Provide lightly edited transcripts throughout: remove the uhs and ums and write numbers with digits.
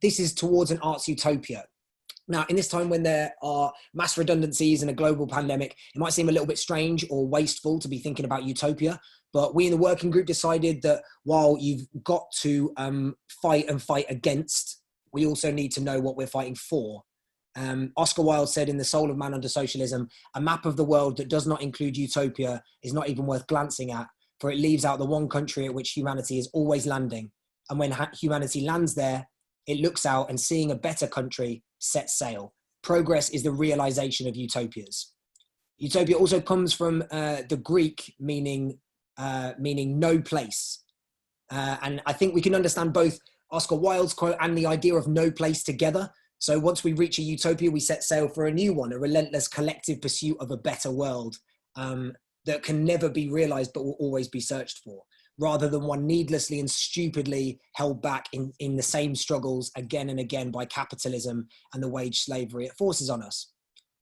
This is towards an arts utopia. Now, in this time when there are mass redundancies and a global pandemic, it might seem a little bit strange or wasteful to be thinking about utopia. But we in the working group decided that while you've got to fight against, we also need to know what we're fighting for. Oscar Wilde said in The Soul of Man Under Socialism, a map of the world that does not include utopia is not even worth glancing at, for it leaves out the one country at which humanity is always landing. And when humanity lands there, it looks out and seeing a better country sets sail. Progress is the realization of utopias. Utopia also comes from the Greek meaning no place. And I think we can understand both Oscar Wilde's quote and the idea of no place together. So once we reach a utopia, we set sail for a new one, a relentless collective pursuit of a better world that can never be realized but will always be searched for, rather than one needlessly and stupidly held back in the same struggles again and again by capitalism and the wage slavery it forces on us.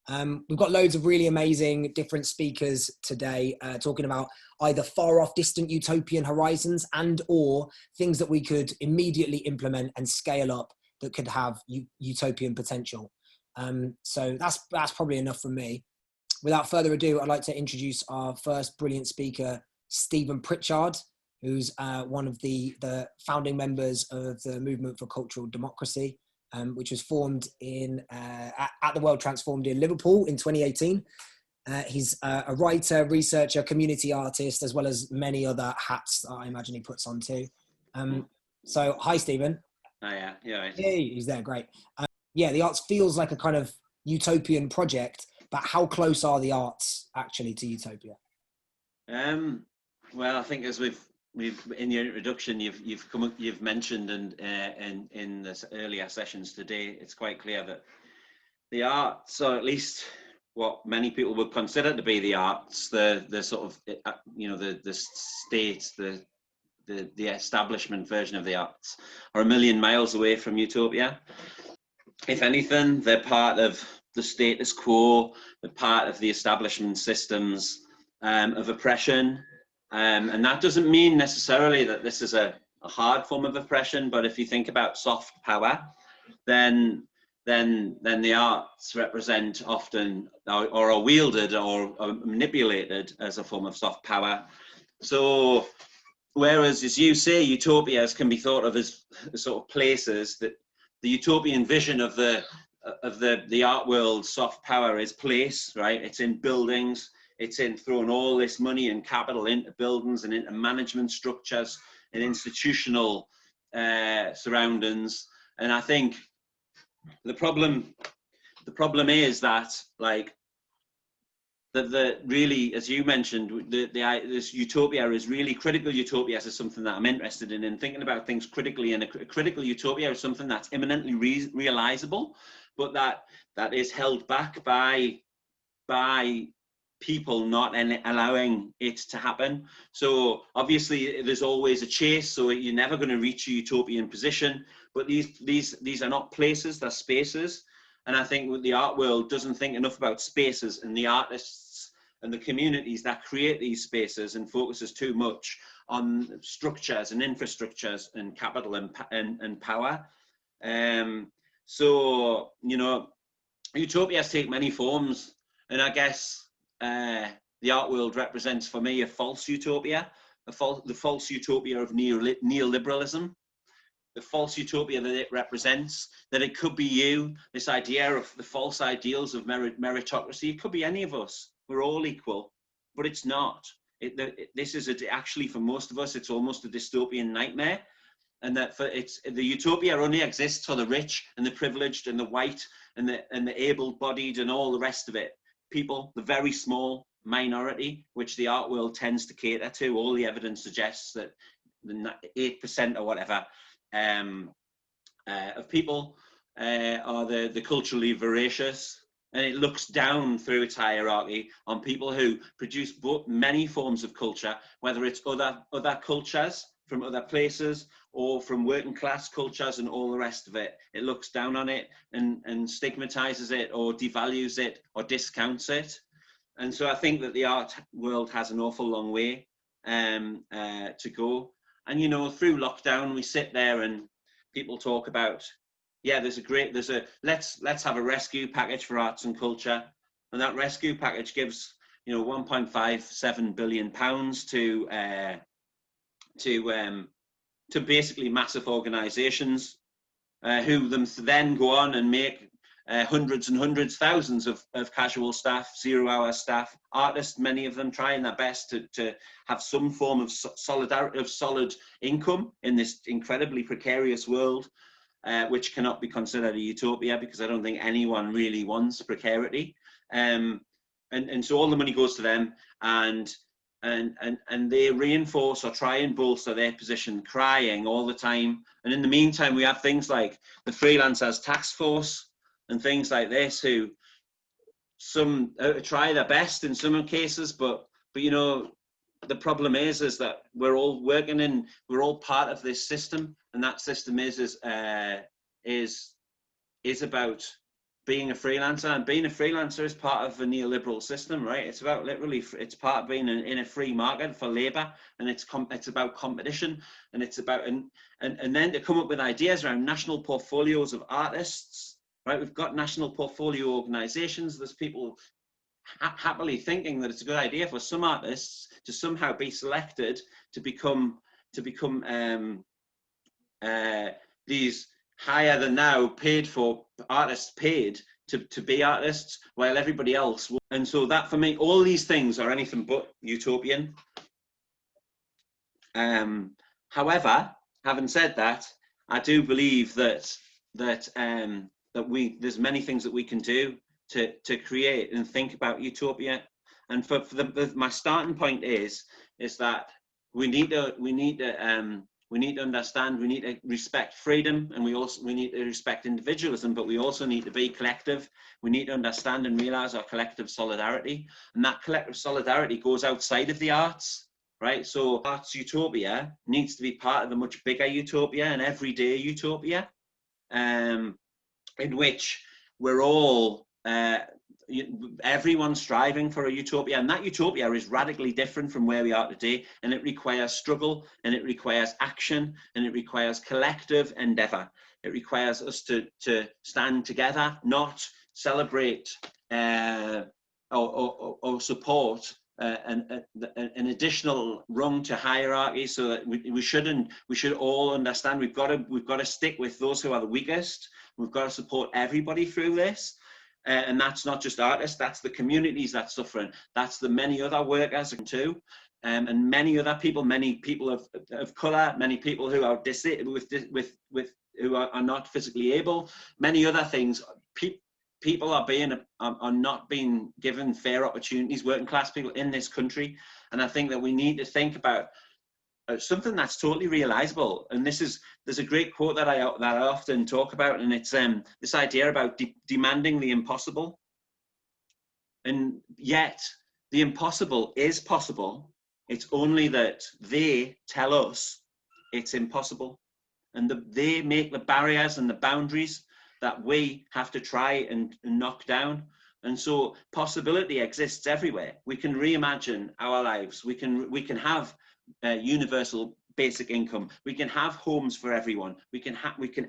We've got loads of really amazing different speakers today talking about either far off distant utopian horizons and or things that we could immediately implement and scale up that could have utopian potential. So that's probably enough from me. Without further ado, I'd like to introduce our first brilliant speaker, Stephen Pritchard, who's one of the founding members of the Movement for Cultural Democracy, which was formed at the World Transformed in Liverpool in 2018. He's a writer, researcher, community artist, as well as many other hats that I imagine he puts on too. So hi, Stephen. Oh, yeah. Hey, he's there, great. Yeah, the arts feels like a kind of utopian project, but how close are the arts actually to utopia? Well, I think as we've in your introduction, you've mentioned and in this earlier sessions today, it's quite clear that the arts, or at least what many people would consider to be the arts, the sort of the state, the establishment version of the arts, are a million miles away from utopia. If anything, they're part of the status quo, they're part of the establishment systems of oppression. And that doesn't mean necessarily that this is a hard form of oppression, but if you think about soft power, then the arts represent often or are wielded or are manipulated as a form of soft power. So whereas, as you say, utopias can be thought of as sort of places, that the utopian vision of the art world, soft power, is place, right? It's in buildings. It's in throwing all this money and capital into buildings and into management structures and institutional surroundings. And I think the problem is that, like, the really, as you mentioned, this utopia is really critical. Utopia is something that I'm interested in thinking about things critically. And a critical utopia is something that's imminently realizable, but that is held back by people not allowing it to happen. So obviously there's always a chase, so you're never going to reach a utopian position, but these are not places, they're spaces. And I think the art world doesn't think enough about spaces and the artists and the communities that create these spaces, and focuses too much on structures and infrastructures and capital and power. So, utopias take many forms, and I guess the art world represents for me a false utopia, the false utopia of neoliberalism, the false utopia that it represents, that it could be you, this idea of the false ideals of meritocracy. It could be any of us. We're all equal, but it's not. This is actually, for most of us, it's almost a dystopian nightmare. And that the utopia only exists for the rich and the privileged and the white and the able-bodied and all the rest of it. People, the very small minority, which the art world tends to cater to. All the evidence suggests that the 8% or whatever of people are the culturally voracious, and it looks down through its hierarchy on people who produce many forms of culture, whether it's other cultures from other places or from working class cultures and all the rest of it. It looks down on it and stigmatizes it or devalues it or discounts it. And so I think that the art world has an awful long way to go. And, through lockdown, we sit there and people talk about yeah, let's have a rescue package for arts and culture, and that rescue package gives, you know, 1.57 billion pounds to basically massive organisations who then go on and make hundreds and hundreds, thousands of casual staff, 0-hour staff, artists, many of them trying their best to have some form of solid income in this incredibly precarious world, which cannot be considered a utopia, because I don't think anyone really wants precarity. And so all the money goes to them, and they reinforce or try and bolster their position, crying all the time. And in the meantime, we have things like the freelancers task force and things like this, who some try their best in some cases, but you know, the problem is that we're all we're all part of this system, and that system is about being a freelancer, and being a freelancer is part of a neoliberal system, right? It's about it's part of being in a free market for labor, and it's about competition, and it's about and then to come up with ideas around national portfolios of artists, right? We've got national portfolio organizations. There's people happily thinking that it's a good idea for some artists to somehow be selected to become these higher than now paid for artists, paid to be artists, while everybody else. And so that, for me, all these things are anything but utopian. However, having said that, I do believe that there's many things that we can do to create and think about utopia. And for my starting point is that we need to understand, we need to respect freedom, and we need to respect individualism, but we also need to be collective. We need to understand and realize our collective solidarity, and that collective solidarity goes outside of the arts, right? So arts utopia needs to be part of a much bigger utopia, an everyday utopia, in which we're all everyone's striving for a utopia, and that utopia is radically different from where we are today, and it requires struggle, and it requires action, and it requires collective endeavor. It requires us to stand together, not celebrate or support an additional rung to hierarchy, so that we should all understand we've got to stick with those who are the weakest. We've got to support everybody through this. And that's not just artists, that's the communities that's suffering, that's the many other workers too, and many other people, many people of colour, many people who are who are not physically able, many other things. People are not being given fair opportunities, working class people in this country, and I think that we need to think about something that's totally realizable. And there's a great quote that I often talk about, and it's this idea about demanding the impossible. And yet the impossible is possible. It's only that they tell us it's impossible, and they make the barriers and the boundaries that we have to try and knock down. And so possibility exists everywhere. We can reimagine our lives. We can have universal basic income. We can have homes for everyone. We can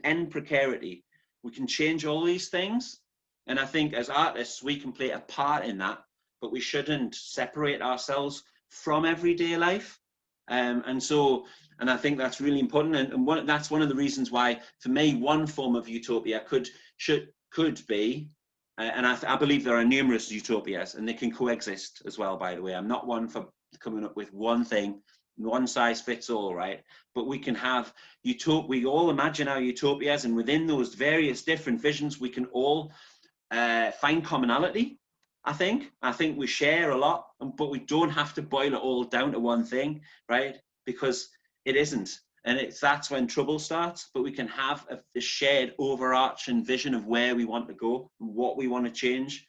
end precarity. We can change all these things. And I think as artists, we can play a part in that, but we shouldn't separate ourselves from everyday life. And I think that's really important. And that's one of the reasons why, for me, one form of utopia could be, and I believe there are numerous utopias, and they can coexist as well, by the way. I'm not one for coming up with one thing, one size fits all, right? But we can have we all imagine our utopias, and within those various different visions, we can all find commonality. I think we share a lot, but we don't have to boil it all down to one thing, right? Because it isn't. And that's when trouble starts. But we can have a shared overarching vision of where we want to go, what we want to change.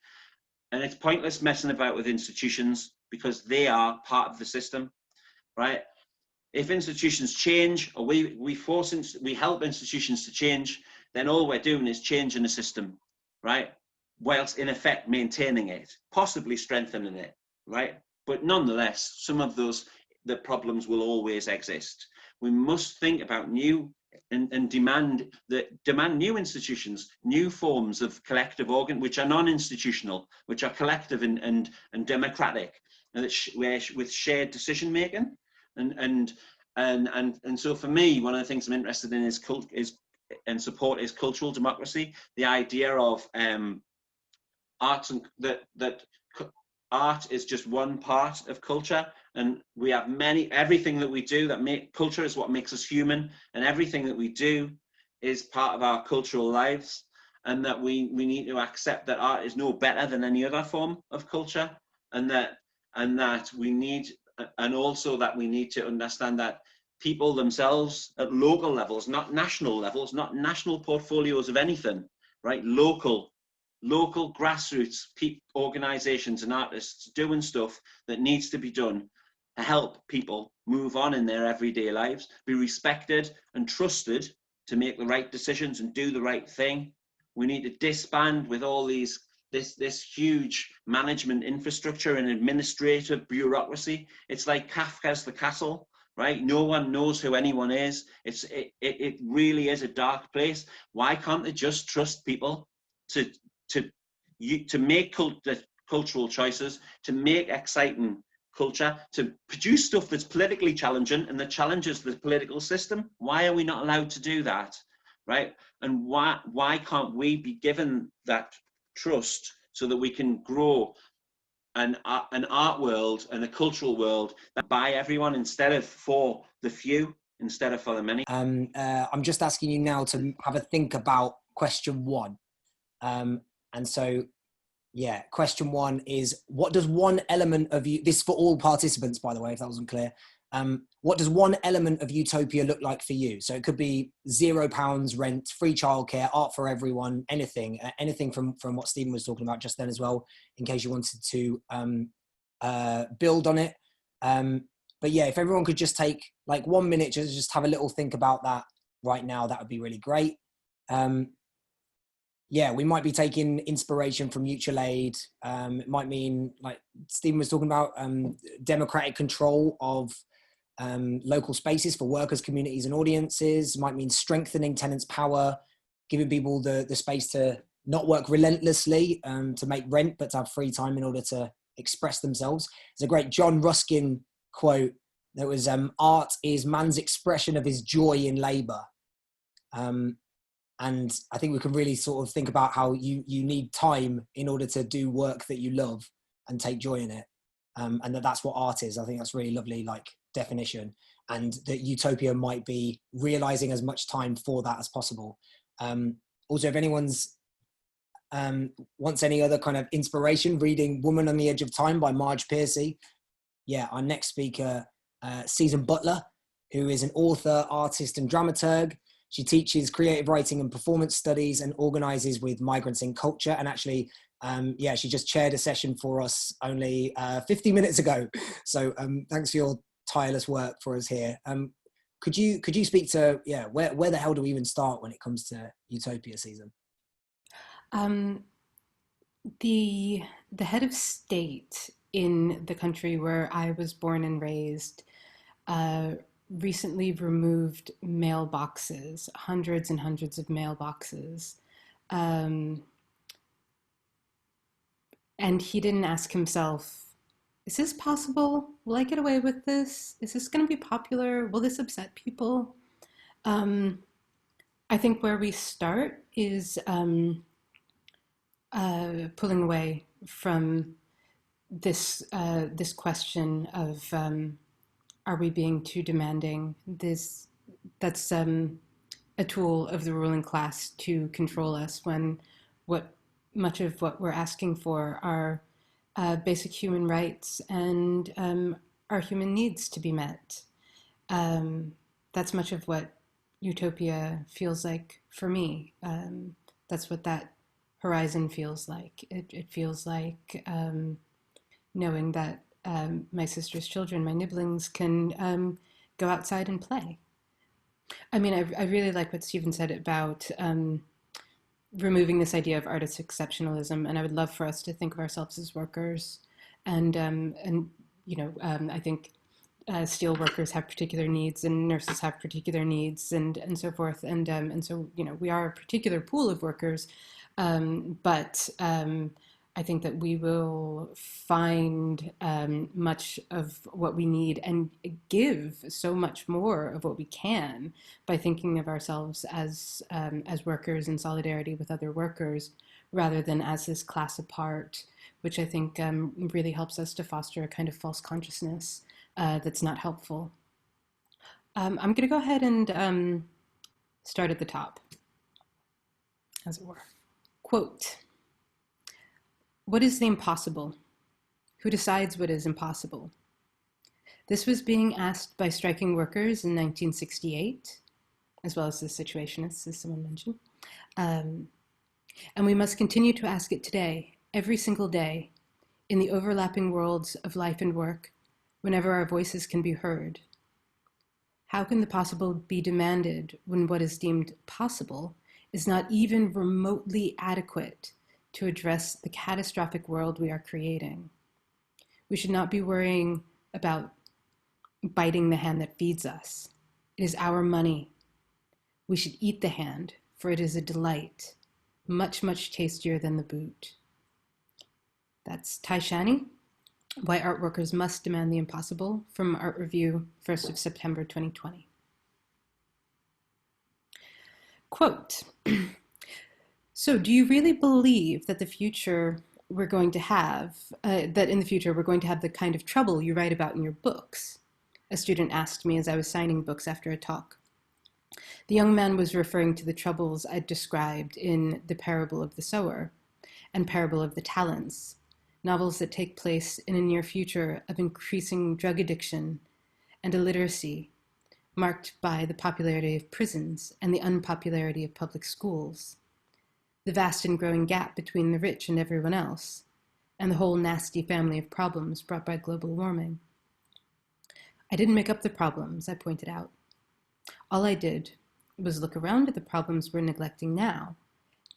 And it's pointless messing about with institutions, because they are part of the system, right? If institutions change, or we help institutions to change, then all we're doing is changing the system, right? Whilst in effect maintaining it, possibly strengthening it, right? But nonetheless, some of the problems will always exist. We must think about new and demand new institutions, new forms of collective organ, which are non-institutional, which are collective and democratic, and with shared decision making. And so for me, one of the things I'm interested in is cultural democracy. The idea of arts, and that art is just one part of culture, and we have everything that we do culture is what makes us human, and everything that we do is part of our cultural lives, and that we need to accept that art is no better than any other form of culture, and that we need, and also that we need to understand that people themselves at local levels, not national levels, not national portfolios of anything, right? Local grassroots organizations and artists doing stuff that needs to be done to help people move on in their everyday lives, be respected and trusted to make the right decisions and do the right thing. We need to disband with all this huge management infrastructure and administrative bureaucracy. It's like Kafka's The Castle, right? No one knows who anyone is. It really is a dark place. Why can't they just trust people to make cultural choices, to make exciting culture, to produce stuff that's politically challenging and that challenges the political system? Why are we not allowed to do that, right? And why can't we be given that trust so that we can grow an art world and a cultural world that by everyone instead of for the few, instead of for the many? I'm just asking you now to have a think about question 1. And so, yeah, question 1 is, what does one element of you, this is for all participants, by the way, if that wasn't clear. What does one element of utopia look like for you? So it could be £0 rent, free childcare, art for everyone, anything from what Stephen was talking about just then as well, in case you wanted to build on it. But yeah, if everyone could just take like 1 minute, just have a little think about that right now, that would be really great. Yeah, we might be taking inspiration from mutual aid. It might mean, like Stephen was talking about, democratic control of local spaces for workers, communities and audiences. It might mean strengthening tenants' power, giving people the space to not work relentlessly to make rent, but to have free time in order to express themselves. There's a great John Ruskin quote that was, art is man's expression of his joy in labor. And I think we can really sort of think about how you need time in order to do work that you love and take joy in it. And that's what art is. I think that's really lovely, like, definition. And that utopia might be realizing as much time for that as possible. Also, if anyone's wants any other kind of inspiration, reading Woman on the Edge of Time by Marge Piercy. Yeah, our next speaker, Susan Butler, who is an author, artist and dramaturg. She teaches creative writing and performance studies and organizes with migrants in culture. And actually, yeah, she just chaired a session for us only 50 minutes ago. So thanks for your tireless work for us here. Could you speak to, yeah, where the hell do we even start when it comes to utopia, Susan? The head of state in the country where I was born and raised recently removed mailboxes, hundreds and hundreds of mailboxes. And he didn't ask himself, is this possible? Will I get away with this? Is this going to be popular? Will this upset people? I think where we start is pulling away from this question of are we being too demanding? That's a tool of the ruling class to control us, when much of what we're asking for are basic human rights and our human needs to be met. That's much of what utopia feels like for me. That's what that horizon feels like. It feels like knowing that my sister's children, my nibblings, can go outside and play. I mean, I really like what Stephen said about removing this idea of artist exceptionalism, and I would love for us to think of ourselves as workers. And you know, I think steel workers have particular needs and nurses have particular needs and so forth. And so, we are a particular pool of workers, but I think that we will find much of what we need and give so much more of what we can by thinking of ourselves as workers in solidarity with other workers, rather than as this class apart, which I think really helps us to foster a kind of false consciousness that's not helpful. I'm going to go ahead and start at the top, as it were. Quote, "What is the impossible? Who decides what is impossible?" This was being asked by striking workers in 1968, as well as the situationists, as someone mentioned. And we must continue to ask it today, every single day, in the overlapping worlds of life and work, whenever our voices can be heard. How can the possible be demanded when what is deemed possible is not even remotely adequate to address the catastrophic world we are creating? We should not be worrying about biting the hand that feeds us. It is our money. We should eat the hand, for it is a delight, much, much tastier than the boot. That's Tai Shani, Why Art Workers Must Demand the Impossible, from Art Review, 1st of September 2020. Quote, "So do you really believe that in the future we're going to have the kind of trouble you write about in your books?" A student asked me as I was signing books after a talk. The young man was referring to the troubles I'd described in The Parable of the Sower and Parable of the Talents, novels that take place in a near future of increasing drug addiction and illiteracy, marked by the popularity of prisons and the unpopularity of public schools, the vast and growing gap between the rich and everyone else, and the whole nasty family of problems brought by global warming. I didn't make up the problems, I pointed out. All I did was look around at the problems we're neglecting now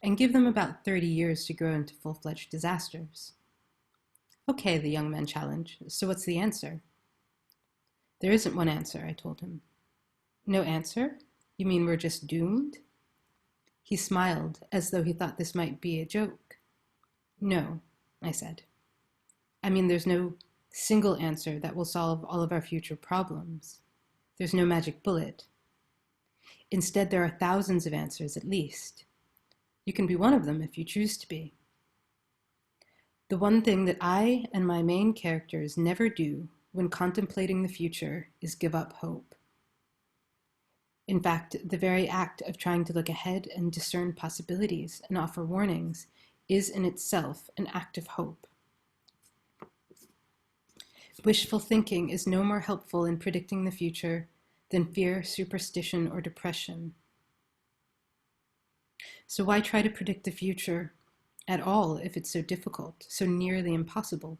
and give them about 30 years to grow into full-fledged disasters. Okay, the young man challenged, so what's the answer? There isn't one answer, I told him. No answer? You mean we're just doomed? He smiled as though he thought this might be a joke. No, I said. I mean, there's no single answer that will solve all of our future problems. There's no magic bullet. Instead, there are thousands of answers at least. You can be one of them if you choose to be. The one thing that I and my main characters never do when contemplating the future is give up hope. In fact, the very act of trying to look ahead and discern possibilities and offer warnings is in itself an act of hope. Wishful thinking is no more helpful in predicting the future than fear, superstition, or depression. So why try to predict the future at all if it's so difficult, so nearly impossible?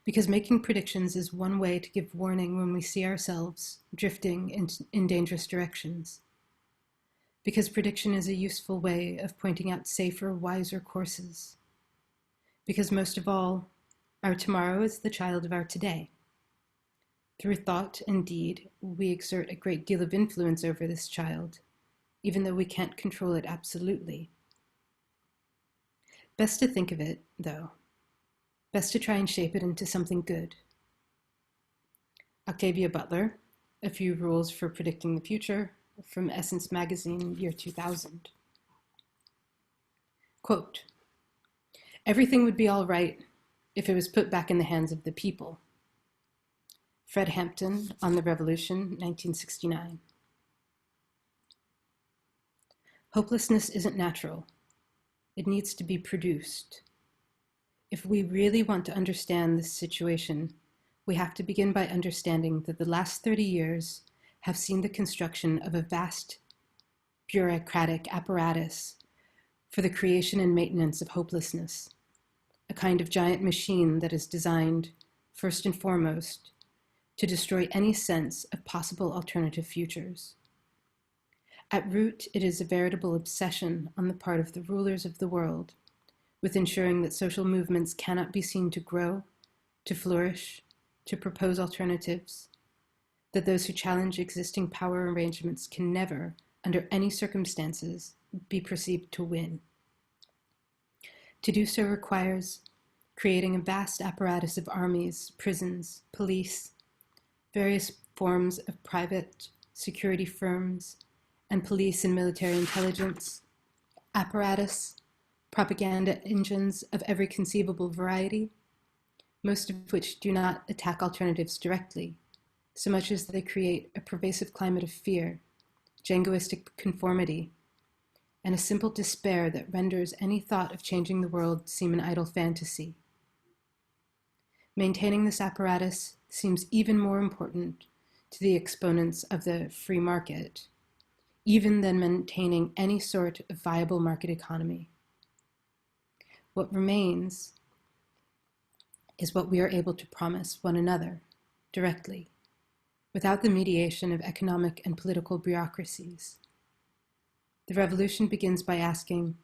Because making predictions is one way to give warning when we see ourselves drifting in dangerous directions. Because prediction is a useful way of pointing out safer, wiser courses. Because most of all, our tomorrow is the child of our today. Through thought and deed, we exert a great deal of influence over this child, even though we can't control it absolutely. Best to think of it, though. Best to try and shape it into something good. Octavia Butler, A Few Rules for Predicting the Future, from Essence Magazine, year 2000. Quote, "Everything would be all right if it was put back in the hands of the people." Fred Hampton, On the Revolution, 1969. Hopelessness isn't natural. It needs to be produced. If we really want to understand this situation, we have to begin by understanding that the last 30 years have seen the construction of a vast bureaucratic apparatus for the creation and maintenance of hopelessness, a kind of giant machine that is designed, first and foremost, to destroy any sense of possible alternative futures. At root, it is a veritable obsession on the part of the rulers of the world with ensuring that social movements cannot be seen to grow, to flourish, to propose alternatives, that those who challenge existing power arrangements can never, under any circumstances, be perceived to win. To do so requires creating a vast apparatus of armies, prisons, police, various forms of private security firms, and police and military intelligence, apparatus, propaganda engines of every conceivable variety, most of which do not attack alternatives directly, so much as they create a pervasive climate of fear, jingoistic conformity, and a simple despair that renders any thought of changing the world seem an idle fantasy. Maintaining this apparatus seems even more important to the exponents of the free market, even than maintaining any sort of viable market economy. What remains is what we are able to promise one another directly, without the mediation of economic and political bureaucracies. The revolution begins by asking,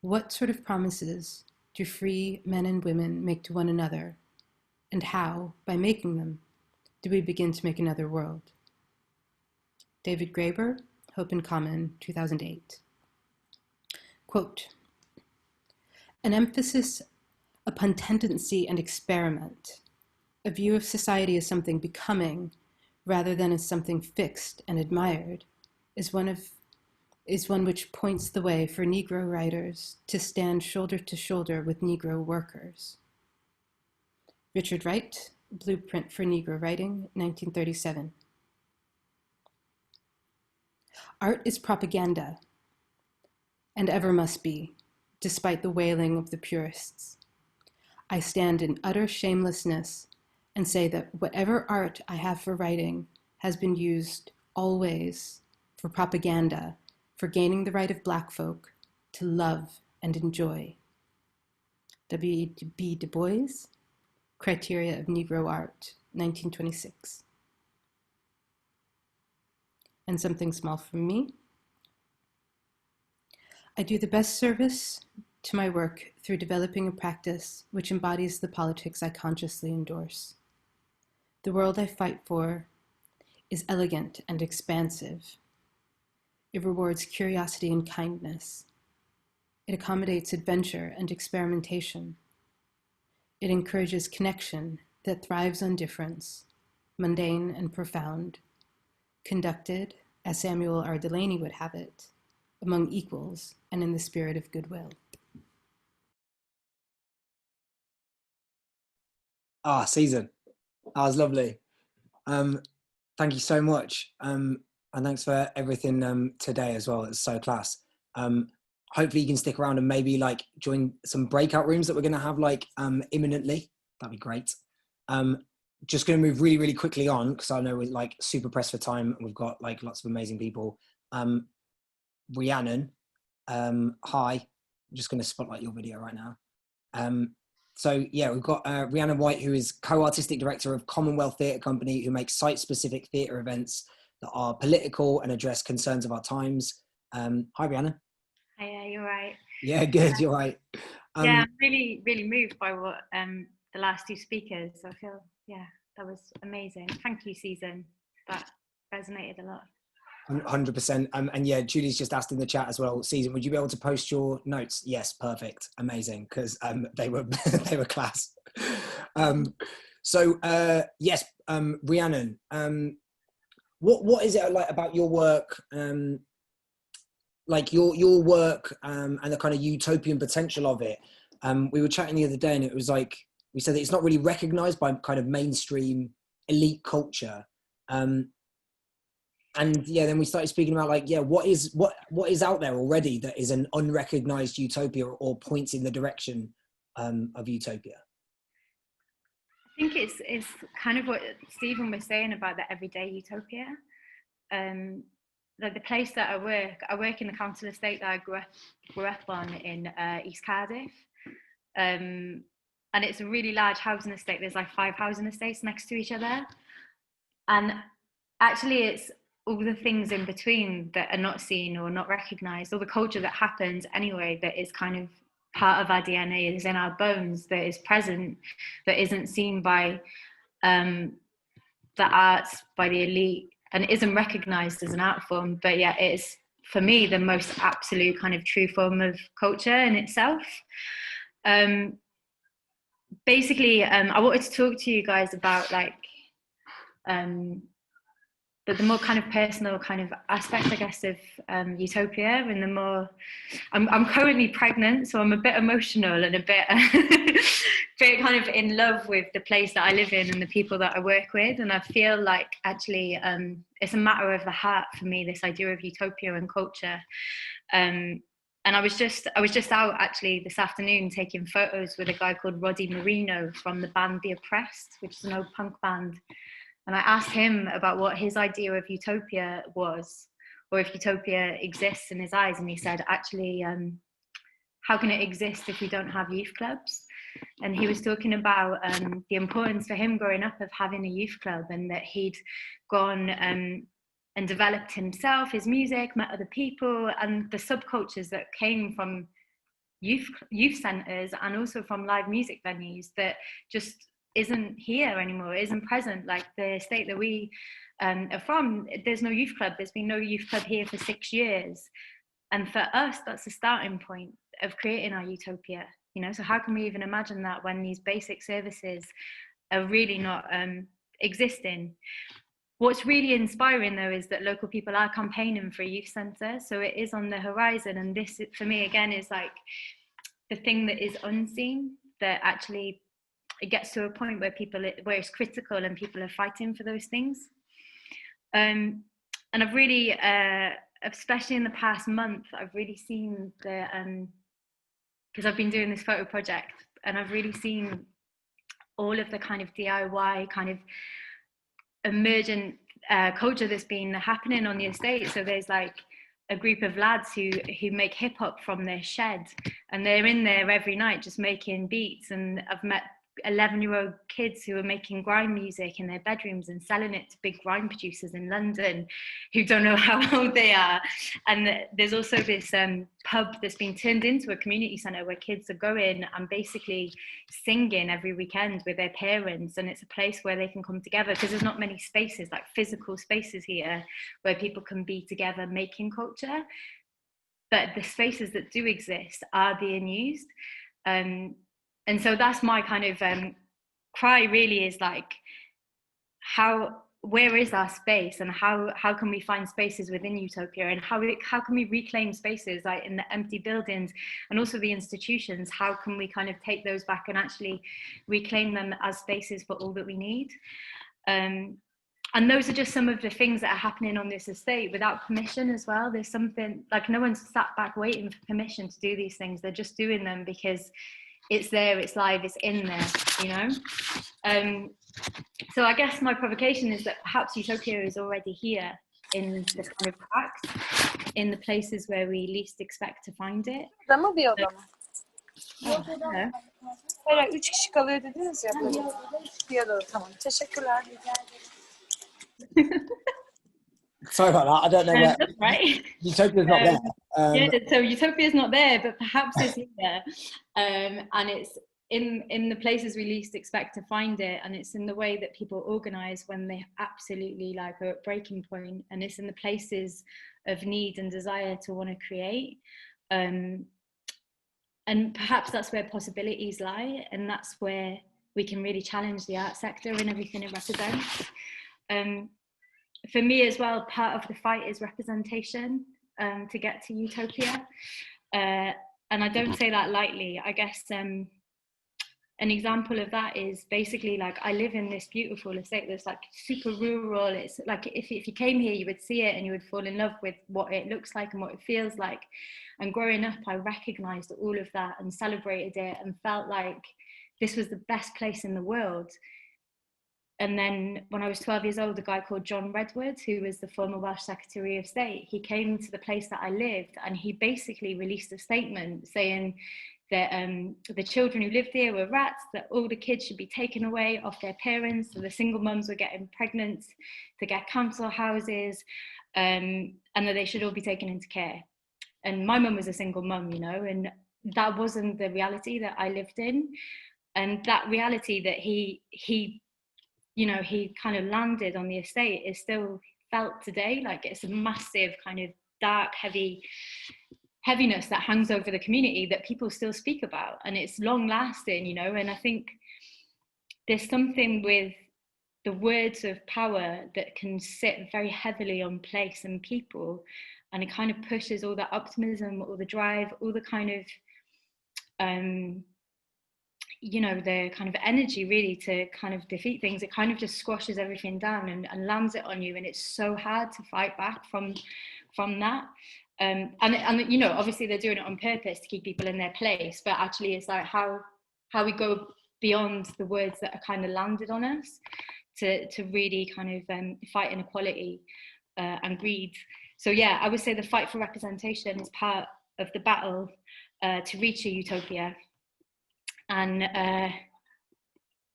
what sort of promises do free men and women make to one another, and how, by making them, do we begin to make another world? David Graeber, Hope in Common, 2008. Quote, an emphasis upon tendency and experiment, a view of society as something becoming rather than as something fixed and admired, is one which points the way for Negro writers to stand shoulder to shoulder with Negro workers. Richard Wright, Blueprint for Negro Writing, 1937. Art is propaganda, and ever must be, despite the wailing of the purists. I stand in utter shamelessness and say that whatever art I have for writing has been used always for propaganda, for gaining the right of Black folk to love and enjoy. W.B. Du Bois, Criteria of Negro Art, 1926. And something small from me. I do the best service to my work through developing a practice which embodies the politics I consciously endorse. The world I fight for is elegant and expansive. It rewards curiosity and kindness. It accommodates adventure and experimentation. It encourages connection that thrives on difference, mundane and profound, conducted, as Samuel R. Delany would have it, among equals and in the spirit of goodwill. Season. That was lovely. Thank you so much. And thanks for everything today as well. It's so class. Hopefully you can stick around and maybe like join some breakout rooms that we're going to have like imminently. That'd be great. Just going to move really, really quickly on because I know we're like super pressed for time and we've got like lots of amazing people. Rhiannon, hi. I'm just going to spotlight your video right now. So yeah, we've got Rhiannon White, who is co-artistic director of Commonwealth Theatre Company, who makes site-specific theatre events that are political and address concerns of our times. Hi, Rhiannon. Hi, you're right. Yeah, good, you're right. Yeah, I'm really, really moved by what the last two speakers. I feel, yeah, that was amazing. Thank you, Susan. That resonated a lot. 100%. And yeah, Julie's just asked in the chat as well, Susan, would you be able to post your notes? Yes, perfect, amazing, because they were they were class. Yes, Rhiannon, what is it like about your work, like your work and the kind of utopian potential of it? We were chatting the other day and it was like, we said that it's not really recognized by kind of mainstream elite culture. And yeah, then we started speaking about like, yeah, what is out there already that is an unrecognized utopia or points in the direction of utopia? I think it's kind of what Stephen was saying about the everyday utopia. Like the place that I work in the council estate that I grew up on in East Cardiff. And it's a really large housing estate. There's like 5 housing estates next to each other. And actually it's all the things in between that are not seen or not recognized, all the culture that happens anyway, that is kind of part of our DNA, is in our bones, that is present, that isn't seen by the arts by the elite and isn't recognized as an art form, but yeah, it is for me the most absolute kind of true form of culture in itself. Basically, I wanted to talk to you guys about like the more kind of personal kind of aspect, I guess, of utopia, and the more I'm currently pregnant, so I'm a bit emotional and a bit bit kind of in love with the place that I live in and the people that I work with, and I feel like actually it's a matter of the heart for me, this idea of utopia and culture. And I was just out actually this afternoon taking photos with a guy called Roddy Marino from the band The Oppressed, which is an old punk band. And I asked him about what his idea of utopia was, or if utopia exists in his eyes. And he said, actually, how can it exist if we don't have youth clubs? And he was talking about the importance for him growing up of having a youth club, and that he'd gone and developed himself, his music, met other people, and the subcultures that came from youth centres and also from live music venues that just isn't here anymore, isn't present. Like the state that we are from, there's no youth club. There's been no youth club here for 6 years. And for us, that's the starting point of creating our utopia, you know? So how can we even imagine that when these basic services are really not existing? What's really inspiring though is that local people are campaigning for a youth centre. So it is on the horizon. And this, for me, again, is like the thing that is unseen, that actually it gets to a point where where it's critical and people are fighting for those things. And I've really, especially in the past month, I've really seen the, because I've been doing this photo project, and I've really seen all of the kind of DIY kind of emergent culture that's been happening on the estate. So there's like a group of lads who make hip hop from their shed, and they're in there every night just making beats. And I've met 11-year-old kids who are making grime music in their bedrooms and selling it to big grime producers in London who don't know how old they are. And there's also this pub that's been turned into a community centre where kids are going and basically singing every weekend with their parents, and it's a place where they can come together, because there's not many spaces, like physical spaces here, where people can be together making culture. But the spaces that do exist are being used. And so that's my kind of cry really, is like, where is our space, and how can we find spaces within utopia, and how can we reclaim spaces like in the empty buildings and also the institutions? How can we kind of take those back and actually reclaim them as spaces for all that we need? And those are just some of the things that are happening on this estate without permission as well. There's something like, no one's sat back waiting for permission to do these things. They're just doing them because it's there, it's live, it's in there, you know? So I guess my provocation is that perhaps utopia is already here in the kind of cracks, in the places where we least expect to find it. Ama bir oda mı? Oh, hello. Hayır, 3 kişi kalıyor dediniz ya. Bir oda, tamam. Teşekkürler. Sorry about that. I don't know where. That's right. Utopia's not there. Yeah, so utopia is not there, but perhaps it's here, and it's in the places we least expect to find it, and it's in the way that people organise when they absolutely like are at breaking point, and it's in the places of need and desire to want to create, and perhaps that's where possibilities lie, and that's where we can really challenge the art sector and everything it represents. For me as well, part of the fight is representation to get to utopia. And I don't say that lightly. I guess an example of that is basically like, I live in this beautiful estate that's like super rural. It's like if you came here, you would see it and you would fall in love with what it looks like and what it feels like. And growing up, I recognized all of that and celebrated it and felt like this was the best place in the world. And then when I was 12 years old, a guy called John Redwood, who was the former Welsh Secretary of State, he came to the place that I lived, and he basically released a statement saying that the children who lived there were rats, that all the kids should be taken away off their parents, so the single mums were getting pregnant to get council houses, and that they should all be taken into care. And my mum was a single mum, you know, and that wasn't the reality that I lived in. And that reality that he you know, he kind of landed on the estate is still felt today. Like it's a massive kind of dark, heaviness that hangs over the community that people still speak about, and it's long lasting, you know. And I think there's something with the words of power that can sit very heavily on place and people, and it kind of pushes all that optimism, all the drive, all the kind of you know, the kind of energy really to kind of defeat things. It kind of just squashes everything down and lands it on you, and it's so hard to fight back from that. And you know, obviously they're doing it on purpose to keep people in their place, but actually it's like how we go beyond the words that are kind of landed on us to really kind of fight inequality and greed. So yeah, I would say the fight for representation is part of the battle to reach a utopia, and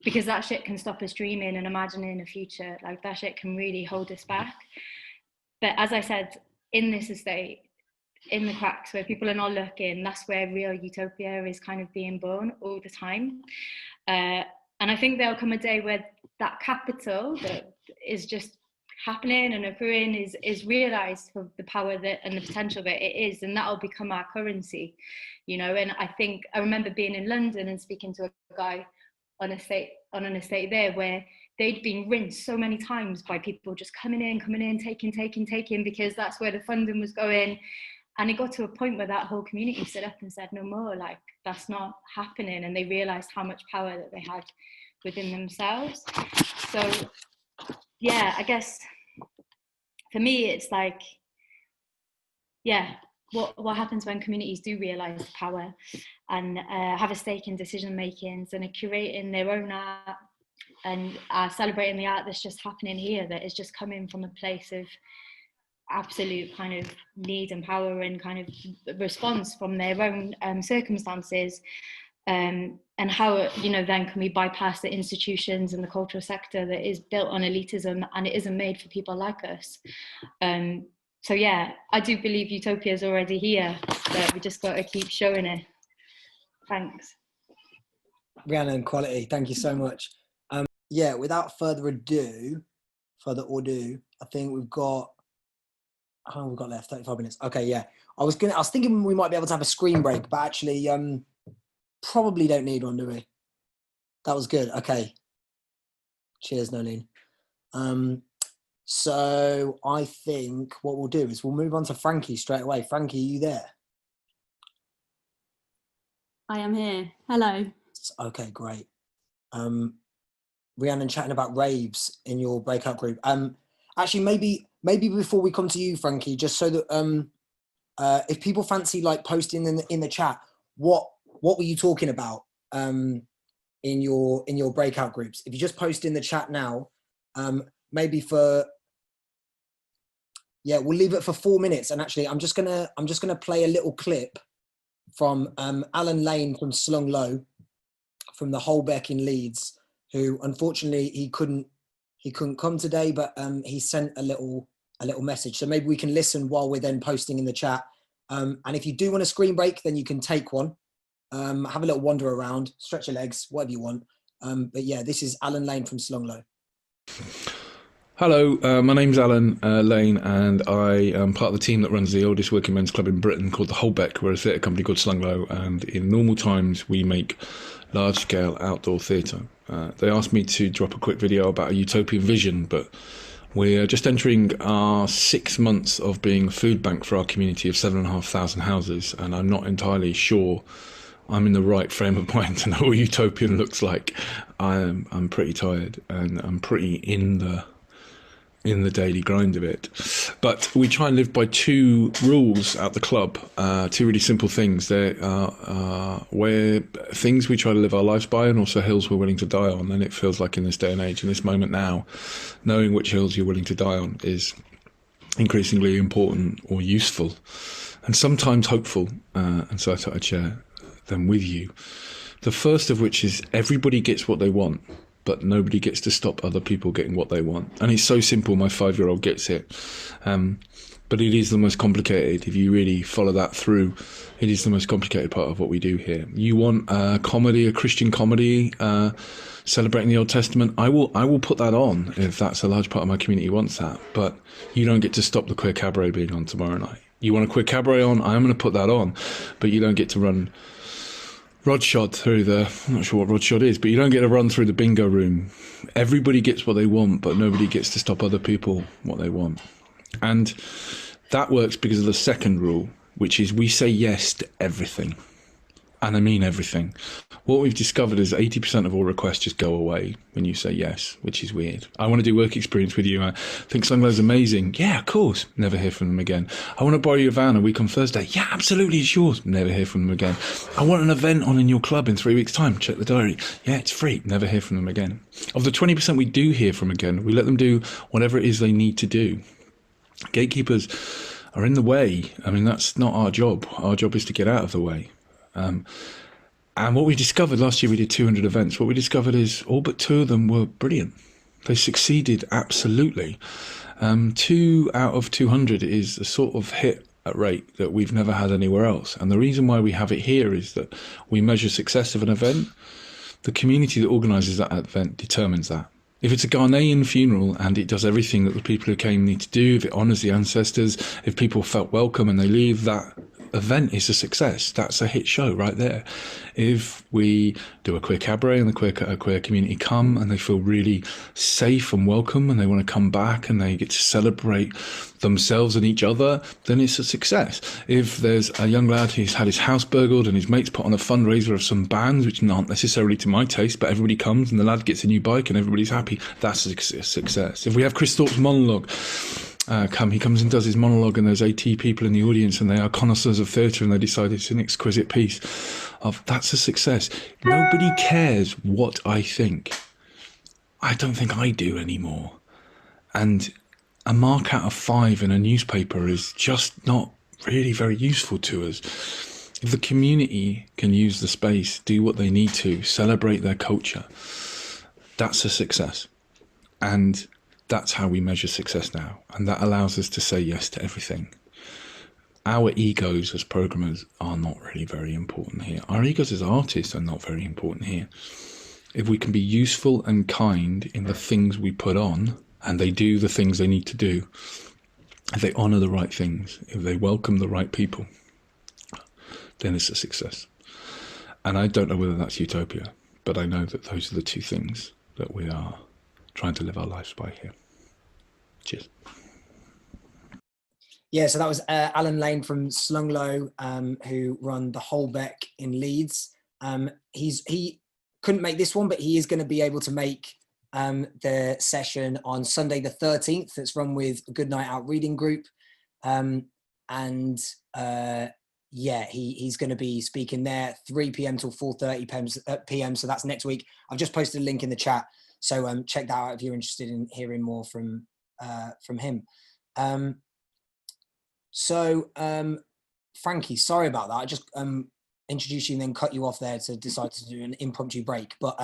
because that shit can stop us dreaming and imagining a future. Like that shit can really hold us back. But as I said, in this estate, in the cracks where people are not looking, that's where real utopia is kind of being born all the time. And I think there'll come a day where that capital that is just happening and accruing is realized for the power that and the potential that it is, and that'll become our currency, you know. And I think I remember being in London and speaking to a guy on an estate there where they'd been rinsed so many times by people just coming in, taking, because that's where the funding was going. And it got to a point where that whole community stood up and said, no more, like that's not happening. And they realized how much power that they had within themselves. So yeah, I guess for me, it's like, yeah, what happens when communities do realize the power and have a stake in decision makings and are curating their own art and are celebrating the art that's just happening here, that is just coming from a place of absolute kind of need and power and kind of response from their own circumstances, and how, you know, then can we bypass the institutions and the cultural sector that is built on elitism and it isn't made for people like us. So yeah, I do believe utopia is already here, but we just got to keep showing it. Thanks. Rhiannon, quality, thank you so much. Yeah, without further ado, I think we've got, how long we've got left? 35 minutes. Okay, yeah. I was thinking we might be able to have a screen break, but actually probably don't need one, do we? That was good. Okay. Cheers, Nolene. So I think what we'll do is we'll move on to Frankie straight away. Frankie, are you there? I am here. Hello. Okay, great. Rhiannon chatting about raves in your breakout group. Actually, maybe before we come to you, Frankie, just so that if people fancy like posting in the chat, what were you talking about in your breakout groups? If you just post in the chat now, maybe we'll leave it for 4 minutes. And actually, I'm just gonna play a little clip from Alan Lane from Slung Low, from the Holbeck in Leeds, who unfortunately he couldn't come today, but he sent a little message. So maybe we can listen while we're then posting in the chat. And if you do want a screen break, then you can take one. Have a little wander around, stretch your legs, whatever you want. But yeah, this is Alan Lane from Slung Low. Hello, my name's Alan Lane, and I am part of the team that runs the oldest working men's club in Britain called the Holbeck. We're a theatre company called Slung Low, and in normal times we make large-scale outdoor theatre. They asked me to drop a quick video about a utopian vision, but we're just entering our 6 months of being a food bank for our community of 7,500 houses, and I'm not entirely sure I'm in the right frame of mind to know what utopian looks like. I'm pretty tired, and I'm pretty in the daily grind of it. But we try and live by 2 rules at the club, 2 really simple things. There are where things we try to live our lives by, and also hills we're willing to die on. And it feels like in this day and age, in this moment now, knowing which hills you're willing to die on is increasingly important or useful, and sometimes hopeful. And so I thought I'd share them with you. The first of which is everybody gets what they want, but nobody gets to stop other people getting what they want. And it's so simple, my 5-year-old gets it. but it is the most complicated. If you really follow that through, it is the most complicated part of what we do here. You want a comedy, a Christian comedy, celebrating the Old Testament, I will put that on if that's a large part of my community wants that, but you don't get to stop the queer cabaret being on tomorrow night. You want a queer cabaret on, I'm going to put that on, but you don't get to run rodshod through I'm not sure what rodshod is, but you don't get to run through the bingo room. Everybody gets what they want, but nobody gets to stop other people what they want. And that works because of the second rule, which is we say yes to everything. And I mean everything. What we've discovered is 80% of all requests just go away when you say yes, which is weird. I want to do work experience with you. I think Sunglow's amazing. Yeah, of course. Never hear from them again. I want to borrow your van a week on Thursday. Yeah, absolutely, it's yours. Never hear from them again. I want an event on in your club in 3 weeks' time. Check the diary. Yeah, it's free. Never hear from them again. Of the 20% we do hear from again, we let them do whatever it is they need to do. Gatekeepers are in the way. I mean, that's not our job. Our job is to get out of the way. And what we discovered last year, we did 200 events. What we discovered is all but 2 of them were brilliant. They succeeded absolutely. 2 out of 200 is a sort of hit rate that we've never had anywhere else. And the reason why we have it here is that we measure success of an event. The community that organises that event determines that. If it's a Ghanaian funeral and it does everything that the people who came need to do, if it honours the ancestors, if people felt welcome and they leave, that event is a success. That's a hit show right there. If we do a queer cabaret and the queer community come and they feel really safe and welcome and they want to come back and they get to celebrate themselves and each other, then it's a success. If there's a young lad who's had his house burgled and his mates put on a fundraiser of some bands, which aren't necessarily to my taste, but everybody comes and the lad gets a new bike and everybody's happy, that's a success. If we have Chris Thorpe's monologue, he comes and does his monologue and there's 80 people in the audience and they are connoisseurs of theatre and they decide it's an exquisite piece, that's a success. Nobody cares what I think. I don't think I do anymore. And a mark out of 5 in a newspaper is just not really very useful to us. If the community can use the space, do what they need to, celebrate their culture, that's a success. And that's how we measure success now. And that allows us to say yes to everything. Our egos as programmers are not really very important here. Our egos as artists are not very important here. If we can be useful and kind in the things we put on, and they do the things they need to do, if they honour the right things, if they welcome the right people, then it's a success. And I don't know whether that's utopia, but I know that those are the 2 things that we are trying to live our lives by here. Cheers. Yeah, so that was Alan Lane from Slunglow, who run the Holbeck in Leeds. He couldn't make this one, but he is going to be able to make the session on Sunday the 13th. That's run with a Good Night Out Reading Group. Yeah, he's going to be speaking there 3 p.m. till 4:30 p.m. So that's next week. I've just posted a link in the chat. So check that out if you're interested in hearing more from him. Frankie, sorry about that. I just introduced you and then cut you off there to decide to do an impromptu break. But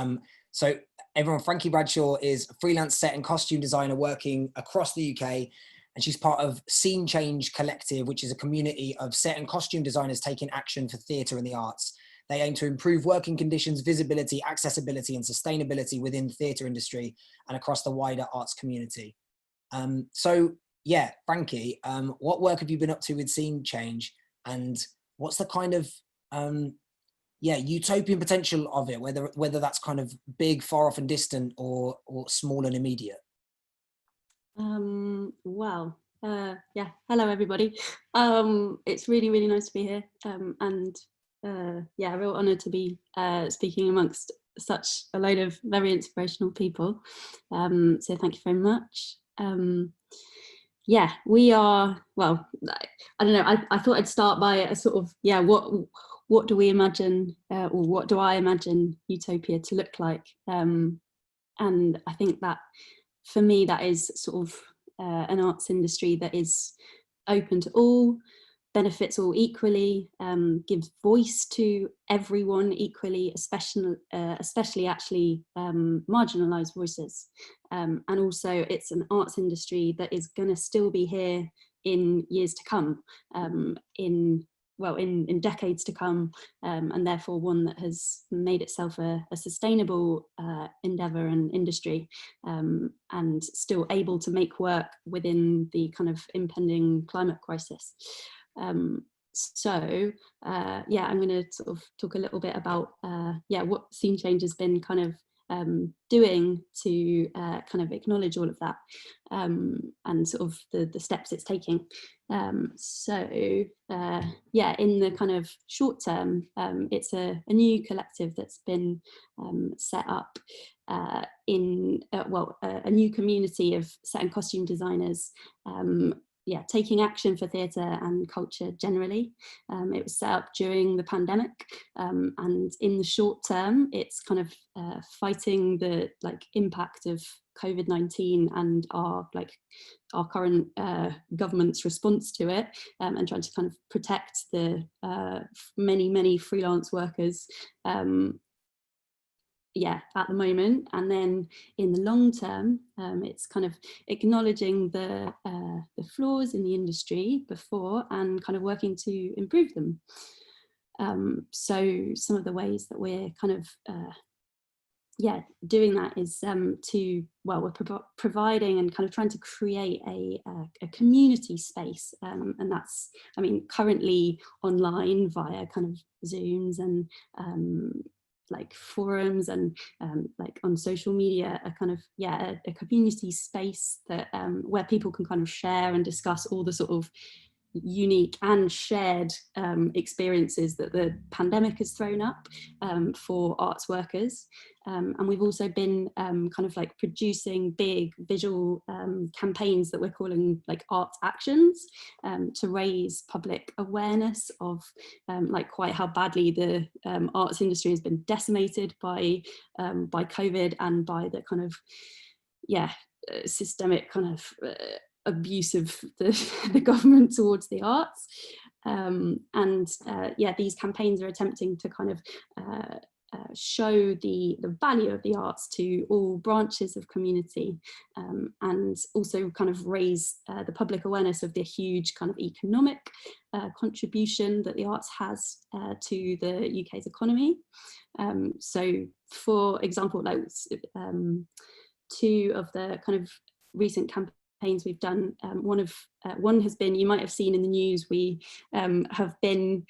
so everyone, Frankie Bradshaw is a freelance set and costume designer working across the UK. And she's part of Scene Change Collective, which is a community of set and costume designers taking action for theatre and the arts. They aim to improve working conditions, visibility, accessibility, and sustainability within the theatre industry and across the wider arts community. So yeah, Frankie, what work have you been up to with Scene Change, and what's the kind of utopian potential of it, whether that's kind of big, far off and distant, or small and immediate? Hello everybody. It's really nice to be here, and a real honour to be speaking amongst such a load of very inspirational people. So thank you very much. We are, well, I don't know, I thought I'd start by a sort of, what do we imagine, or what do I imagine utopia to look like? And I think that for me, that is sort of an arts industry that is open to all, benefits all equally, gives voice to everyone equally, especially actually marginalised voices. And also it's an arts industry that is going to still be here in years to come, in decades to come, and therefore one that has made itself a sustainable endeavour and industry, and still able to make work within the kind of impending climate crisis. So yeah, I'm going to sort of talk a little bit about what Scene Change has been kind of doing to kind of acknowledge all of that, and sort of the steps it's taking. So yeah, in the kind of short term, it's a new collective that's been set up in a new community of set and costume designers, yeah, taking action for theatre and culture generally. It was set up during the pandemic, and in the short term, it's kind of fighting the impact of COVID-19 and our current government's response to it, and trying to kind of protect the many freelance workers, yeah, at the moment. And then in the long term, it's kind of acknowledging the flaws in the industry before and kind of working to improve them. So some of the ways that we're kind of doing that is we're providing and kind of trying to create a community space, and that's, I mean, currently online via kind of Zooms and forums and on social media, a kind of a community space that where people can kind of share and discuss all the sort of unique and shared experiences that the pandemic has thrown up for arts workers. And we've also been kind of producing big visual campaigns that we're calling arts actions, to raise public awareness of quite how badly the arts industry has been decimated by COVID and by the kind of systemic kind of abuse of the government towards the arts. These campaigns are attempting to kind of show the value of the arts to all branches of community, and also kind of raise the public awareness of the huge kind of economic contribution that the arts has to the UK's economy. So for example, two of the kind of recent campaigns we've done, one has been, you might have seen in the news, we have been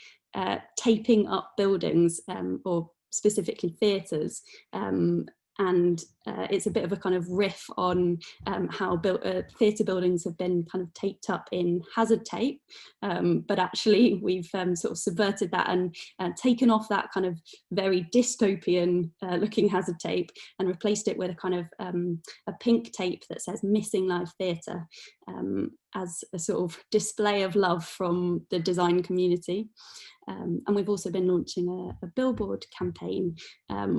taping up buildings, or specifically theatres, and it's a bit of a kind of riff on how theatre buildings have been kind of taped up in hazard tape, but actually we've sort of subverted that and taken off that kind of very dystopian looking hazard tape and replaced it with a kind of a pink tape that says "Missing Live Theatre," as a sort of display of love from the design community. And we've also been launching a billboard campaign,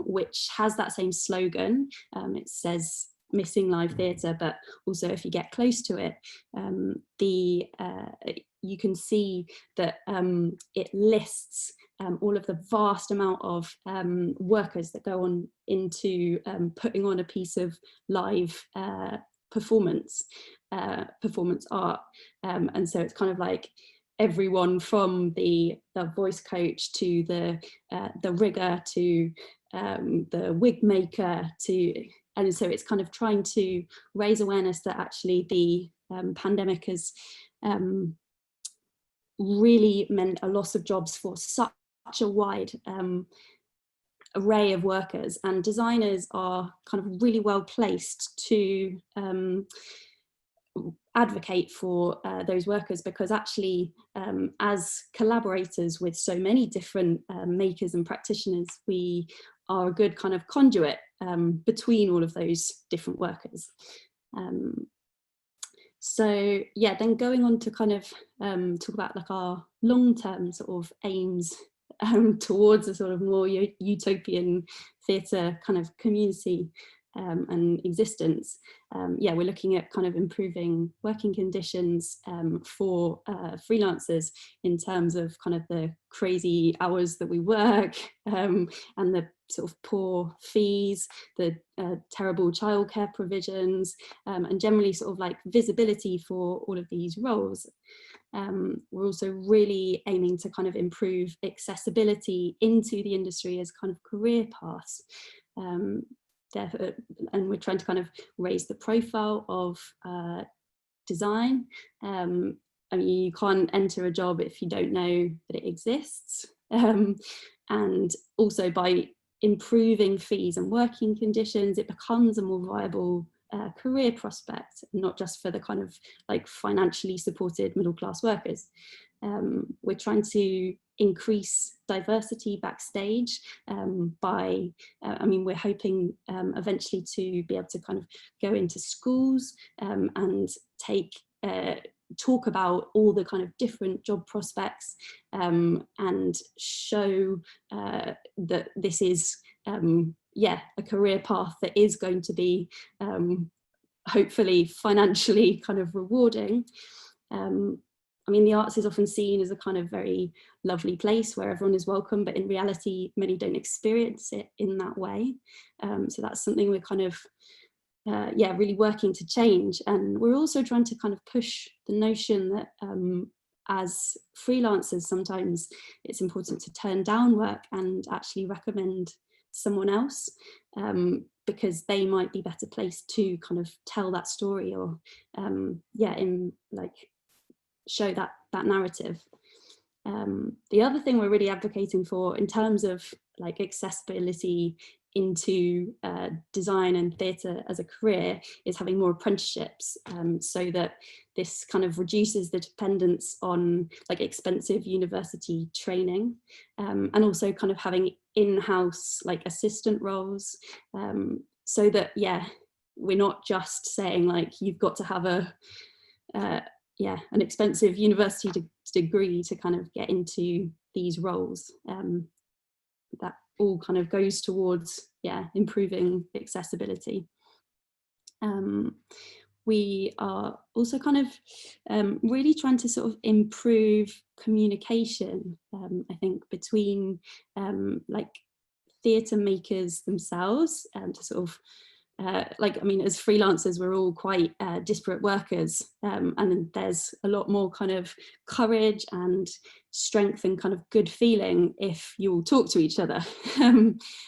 which has that same slogan. It says "Missing Live Theatre," but also if you get close to it, you can see that it lists all of the vast amount of workers that go on into putting on a piece of live performance art, and so it's kind of like everyone from the voice coach to the rigger to the wig maker and so it's kind of trying to raise awareness that actually the pandemic has really meant a loss of jobs for such a wide array of workers, and designers are kind of really well placed to advocate for those workers, because actually as collaborators with so many different makers and practitioners, we are a good kind of conduit between all of those different workers. So yeah, then going on to kind of talk about our long-term sort of aims towards a sort of more utopian theatre kind of community. and existence, yeah, we're looking at kind of improving working conditions for freelancers in terms of kind of the crazy hours that we work, and the sort of poor fees, the terrible childcare provisions, and generally sort of like visibility for all of these roles. We're also really aiming to kind of improve accessibility into the industry as kind of career paths. And we're trying to kind of raise the profile of design. I mean, you can't enter a job if you don't know that it exists. And also by improving fees and working conditions, it becomes a more viable career prospect, not just for the kind of like financially supported middle class workers. We're trying to increase diversity backstage by, I mean, we're hoping eventually to be able to kind of go into schools and talk about all the kind of different job prospects and show that this is, yeah, a career path that is going to be hopefully financially kind of rewarding. I mean, the arts is often seen as a kind of very lovely place where everyone is welcome, but in reality, many don't experience it in that way. So that's something we're kind of, yeah, really working to change. And we're also trying to kind of push the notion that as freelancers, sometimes it's important to turn down work and actually recommend someone else, because they might be better placed to kind of tell that story or, yeah, in like, show that narrative. The other thing we're really advocating for in terms of like accessibility into design and theatre as a career is having more apprenticeships, so that this kind of reduces the dependence on like expensive university training, and also kind of having in-house like assistant roles, so that, yeah, we're not just saying like you've got to have a yeah, an expensive university degree to kind of get into these roles. That all kind of goes towards, yeah, improving accessibility. We are also kind of really trying to sort of improve communication, I think, between like theatre makers themselves, to sort of like, I mean, as freelancers, we're all quite disparate workers, and there's a lot more kind of courage and strength and kind of good feeling if you all talk to each other.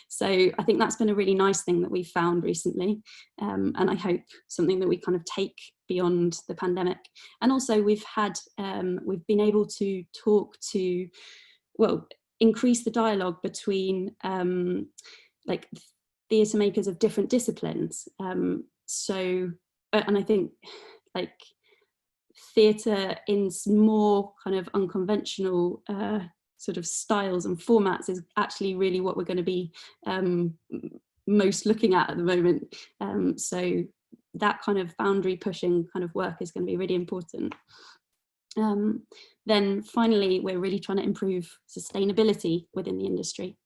So I think that's been a really nice thing that we've found recently, and I hope something that we kind of take beyond the pandemic. And also we've been able to talk to, well, increase the dialogue between like theatre makers of different disciplines. So, and I think like theatre in more kind of unconventional sort of styles and formats is actually really what we're going to be most looking at the moment. So that kind of boundary pushing kind of work is going to be really important. Then finally, we're really trying to improve sustainability within the industry.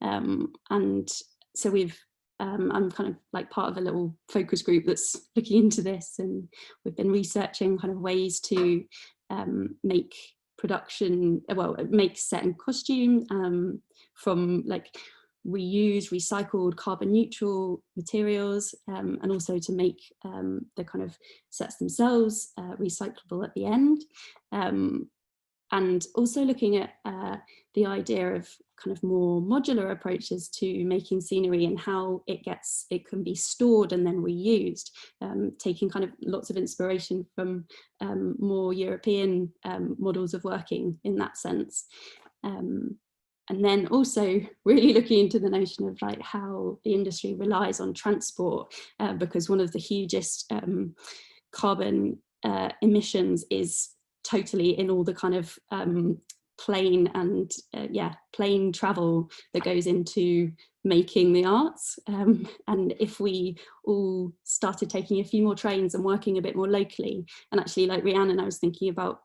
And so I'm kind of like part of a little focus group that's looking into this, and we've been researching kind of ways to make production, well, make set and costume from like reused, recycled, carbon neutral materials, and also to make the kind of sets themselves recyclable at the end. And also looking at the idea of kind of more modular approaches to making scenery and how it can be stored and then reused, taking kind of lots of inspiration from more European models of working in that sense. And then also really looking into the notion of like how the industry relies on transport, because one of the hugest carbon emissions is totally in all the kind of plane and plane travel that goes into making the arts. And if we all started taking a few more trains and working a bit more locally, and actually like Rhiannon, I was thinking about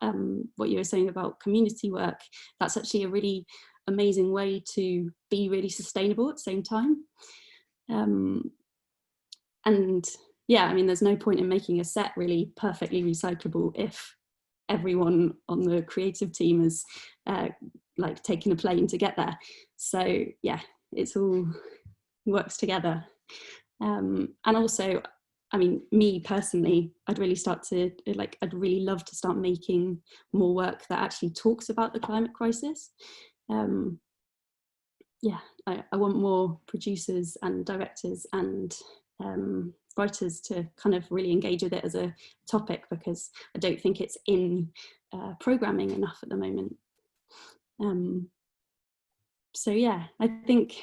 what you were saying about community work, that's actually a really amazing way to be really sustainable at the same time. And yeah, I mean, there's no point in making a set really perfectly recyclable if everyone on the creative team is like taking a plane to get there. So yeah, it's all works together. And also, I mean, me personally, I'd really I'd really love to start making more work that actually talks about the climate crisis. Yeah, I want more producers and directors and writers to kind of really engage with it as a topic, because I don't think it's in programming enough at the moment. So yeah, I think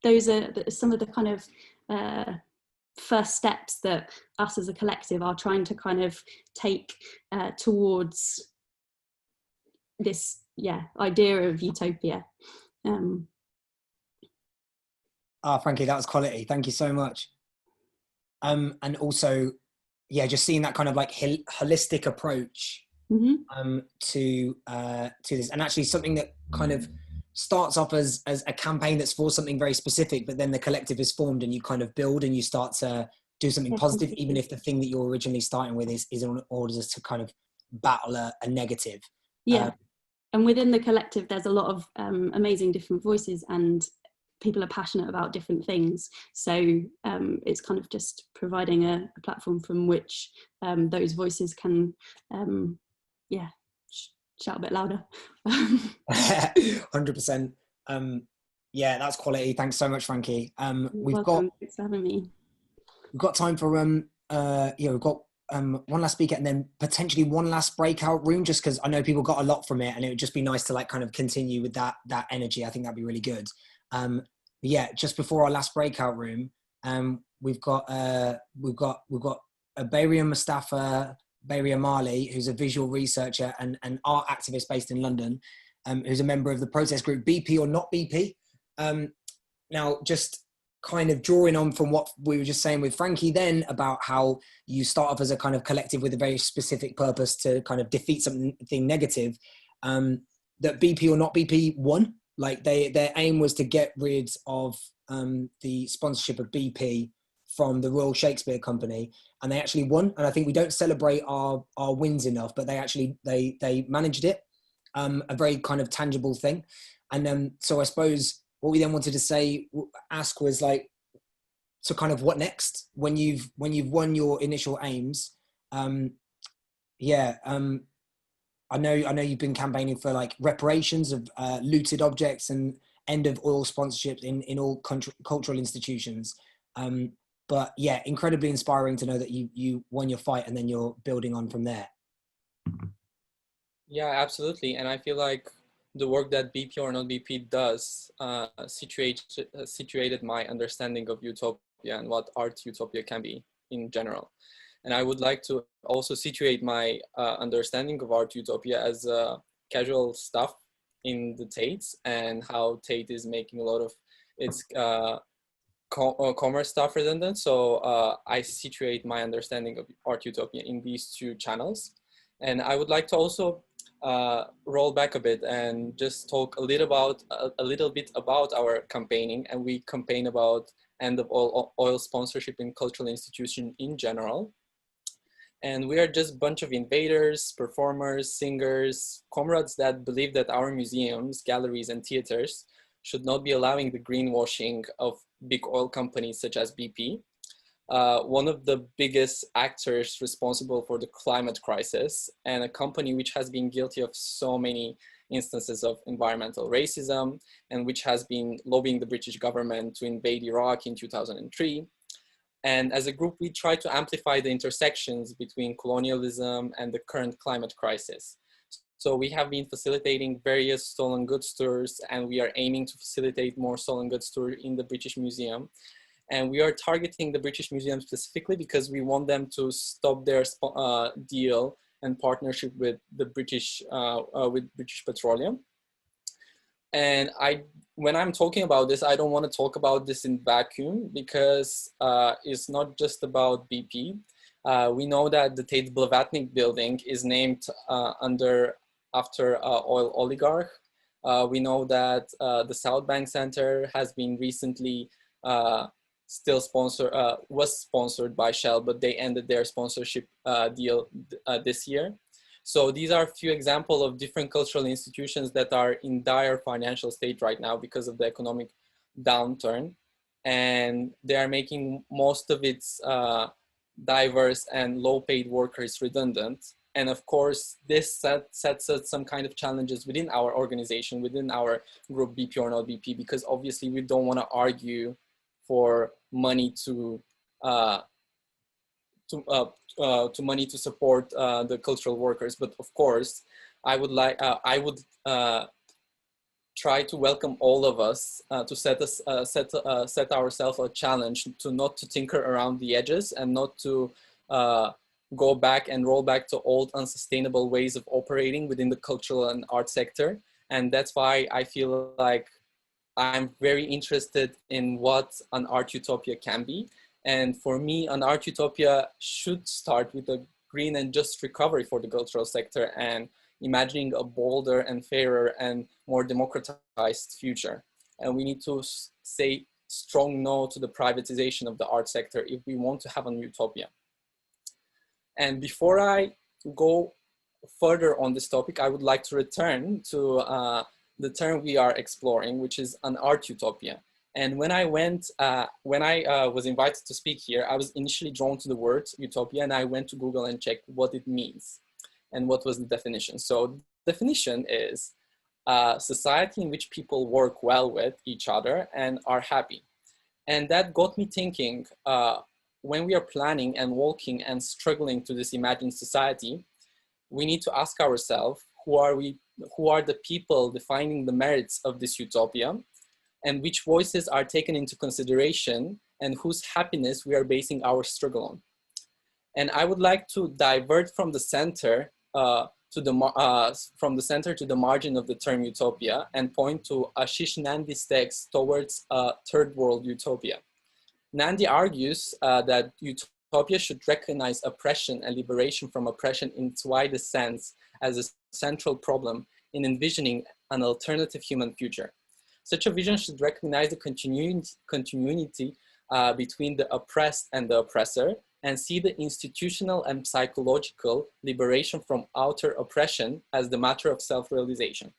those are some of the kind of first steps that us as a collective are trying to kind of take towards this idea of utopia. Frankie, that was quality. Thank you so much. And also, yeah, just seeing that kind of like holistic approach to this, and actually something that kind of starts off as a campaign that's for something very specific, but then the collective is formed and you kind of build and you start to do something positive, even if the thing that you're originally starting with is in order to kind of battle a negative. Yeah, and within the collective, there's a lot of amazing different voices, and people are passionate about different things. So it's kind of just providing a platform from which those voices can, shout a bit louder. 100%. Yeah, that's quality. Thanks so much, Frankie. Thanks for having me. We've got time for we've got one last speaker and then potentially one last breakout room, just because I know people got a lot from it, and it would just be nice to like kind of continue with that energy. I think that'd be really good. Yeah, just before our last breakout room, we've got Bayria Mustafa Mali, who's a visual researcher and art activist based in London, who's a member of the protest group BP or Not BP. Now, just kind of drawing on from what we were just saying with Frankie then about how you start off as a kind of collective with a very specific purpose to kind of defeat something negative, that BP or Not BP won. Like their aim was to get rid of the sponsorship of BP from the Royal Shakespeare Company, and they actually won. And I think we don't celebrate our wins enough, but they managed it, a very kind of tangible thing. And so I suppose what we then wanted to ask was like, so kind of what next when you've won your initial aims? I know you've been campaigning for like reparations of looted objects and end of oil sponsorships in all cultural institutions. But yeah, incredibly inspiring to know that you won your fight and then you're building on from there. Yeah, absolutely. And I feel like the work that BP or Not BP does situated my understanding of utopia and what art utopia can be in general. And I would like to also situate my understanding of art utopia as casual stuff in the Tate, and how Tate is making a lot of its commerce stuff redundant. So I situate my understanding of art utopia in these two channels. And I would like to also roll back a bit and just talk a little bit about our campaigning. And we campaign about end of oil sponsorship in cultural institutions in general. And we are just a bunch of invaders, performers, singers, comrades that believe that our museums, galleries, and theaters should not be allowing the greenwashing of big oil companies such as BP. One of the biggest actors responsible for the climate crisis, and a company which has been guilty of so many instances of environmental racism, and which has been lobbying the British government to invade Iraq in 2003. And as a group, we try to amplify the intersections between colonialism and the current climate crisis. So we have been facilitating various stolen goods tours, and we are aiming to facilitate more stolen goods tours in the British Museum. And we are targeting the British Museum specifically because we want them to stop their deal and partnership with the British Petroleum. And when I'm talking about this, I don't want to talk about this in vacuum, because it's not just about BP. We know that the Tate Blavatnik building is named after oil oligarch. We know that the South Bank Center has been recently still was sponsored by Shell, but they ended their sponsorship deal this year. So these are a few examples of different cultural institutions that are in dire financial state right now because of the economic downturn. And they are making most of its diverse and low-paid workers redundant. And of course, this sets us some kind of challenges within our organization, within our group, BP or not BP, because obviously we don't want to argue for money to money to support the cultural workers. But of course, I would try to welcome all of us to set ourselves a challenge to not to tinker around the edges and not to go back and roll back to old unsustainable ways of operating within the cultural and art sector. And that's why I feel like I'm very interested in what an art utopia can be. And for me, an art utopia should start with a green and just recovery for the cultural sector and imagining a bolder and fairer and more democratized future. And we need to say strong no to the privatization of the art sector if we want to have an utopia. And before I go further on this topic, I would like to return to the term we are exploring, which is an art utopia. And when I was invited to speak here, I was initially drawn to the word utopia, and I went to Google and checked what it means and what was the definition. So the definition is a society in which people work well with each other and are happy. And that got me thinking, when we are planning and walking and struggling to this imagined society, we need to ask ourselves, who are the people defining the merits of this utopia, and which voices are taken into consideration, and whose happiness we are basing our struggle on. And I would like to divert from the center to the margin of the term utopia and point to Ashish Nandi's text towards a third world utopia. Nandi argues that utopia should recognize oppression and liberation from oppression in its widest sense as a central problem in envisioning an alternative human future. Such a vision should recognize the continuity between the oppressed and the oppressor, and see the institutional and psychological liberation from outer oppression as the matter of self-realization.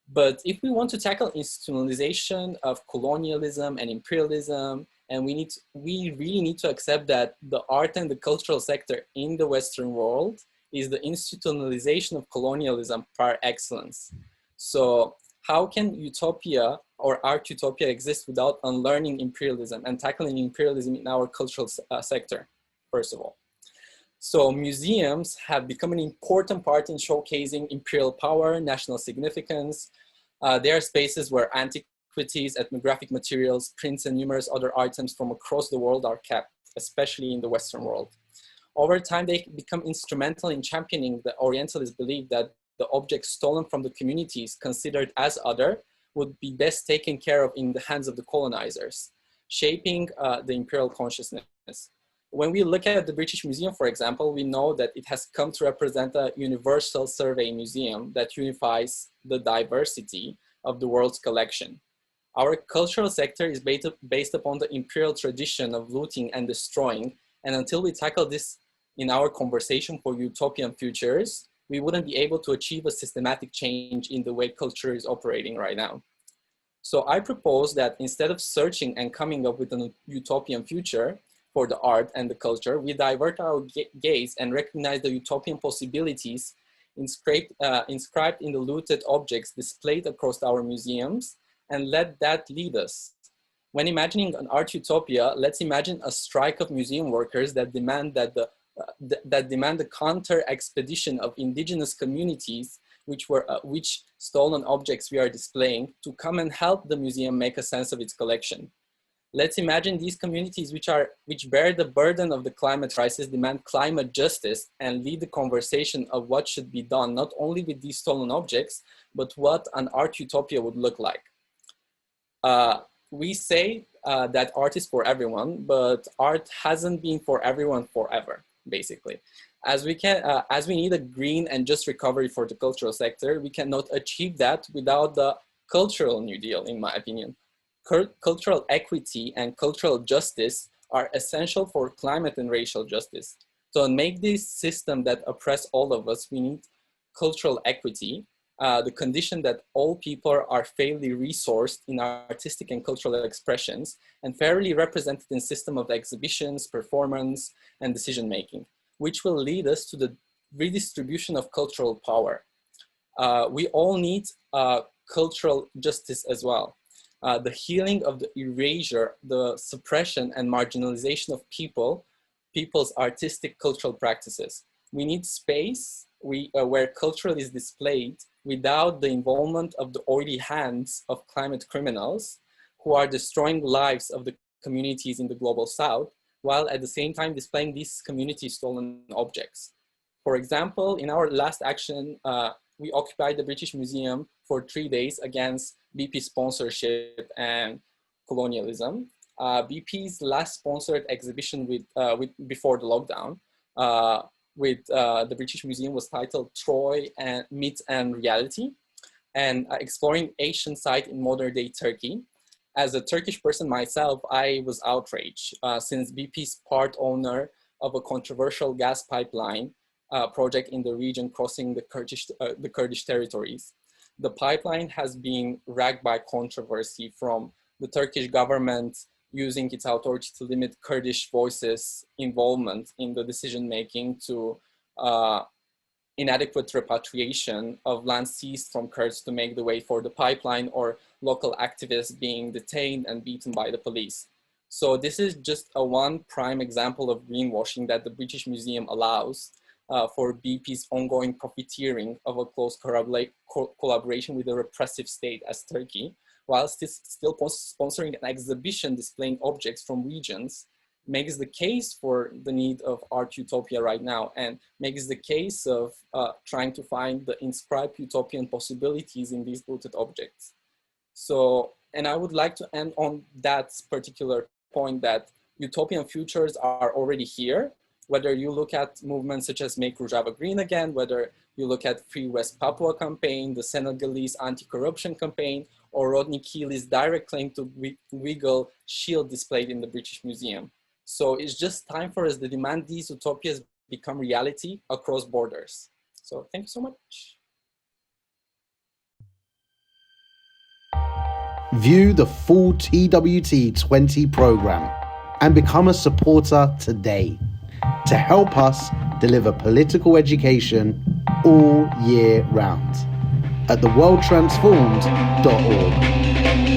But if we want to tackle institutionalization of colonialism and imperialism, and we really need to accept that the art and the cultural sector in the Western world is the institutionalization of colonialism par excellence. So how can utopia or art utopia exist without unlearning imperialism and tackling imperialism in our cultural sector, first of all? So museums have become an important part in showcasing imperial power, national significance. They are spaces where antiquities, ethnographic materials, prints, and numerous other items from across the world are kept, especially in the Western world. Over time, they become instrumental in championing the Orientalist belief that the objects stolen from the communities considered as other would be best taken care of in the hands of the colonizers, shaping the imperial consciousness. When we look at the British Museum, for example, we know that it has come to represent a universal survey museum that unifies the diversity of the world's collection. Our cultural sector is based upon the imperial tradition of looting and destroying, and until we tackle this in our conversation for utopian futures, we wouldn't be able to achieve a systematic change in the way culture is operating right now. So I propose that instead of searching and coming up with a utopian future for the art and the culture, we divert our gaze and recognize the utopian possibilities inscribed in the looted objects displayed across our museums, and let that lead us. When imagining an art utopia, let's imagine a strike of museum workers that demand the counter expedition of indigenous communities, which stolen objects we are displaying, to come and help the museum make a sense of its collection. Let's imagine these communities which bear the burden of the climate crisis demand climate justice and lead the conversation of what should be done, not only with these stolen objects, but what an art utopia would look like. We say that art is for everyone, but art hasn't been for everyone forever, basically. As we need a green and just recovery for the cultural sector, we cannot achieve that without the cultural New Deal, in my opinion. cultural equity and cultural justice are essential for climate and racial justice. To make this system that oppress all of us, we need cultural equity, the condition that all people are fairly resourced in artistic and cultural expressions and fairly represented in system of exhibitions, performance, and decision-making, which will lead us to the redistribution of cultural power. We all need cultural justice as well. The healing of the erasure, the suppression and marginalization of people's artistic cultural practices. We need space where culture is displayed without the involvement of the oily hands of climate criminals who are destroying lives of the communities in the global south, while at the same time displaying these community stolen objects. For example, in our last action, we occupied the British Museum for 3 days against BP sponsorship and colonialism. BP's last sponsored exhibition before the lockdown with the British Museum was titled Troy and Myth and Reality, and exploring ancient site in modern day Turkey. As a Turkish person myself, I was outraged since BP's part owner of a controversial gas pipeline project in the region crossing the Kurdish territories. The pipeline has been racked by controversy from the Turkish government using its authority to limit Kurdish voices' involvement in the decision-making to inadequate repatriation of land seized from Kurds to make the way for the pipeline, or local activists being detained and beaten by the police. So this is just one prime example of greenwashing that the British Museum allows for BP's ongoing profiteering of a close collaboration with a repressive state as Turkey, whilst still sponsoring an exhibition displaying objects from regions, makes the case for the need of art utopia right now, and makes the case of trying to find the inscribed utopian possibilities in these looted objects. So, and I would like to end on that particular point that utopian futures are already here. Whether you look at movements such as Make Rojava Green Again, whether you look at Free West Papua campaign, the Senegalese anti-corruption campaign, or Rodney Keeley's direct claim to Weagle shield displayed in the British Museum. So it's just time for us to demand these utopias become reality across borders. So thank you so much. View the full TWT20 program and become a supporter today to help us deliver political education all year round at theworldtransformed.org.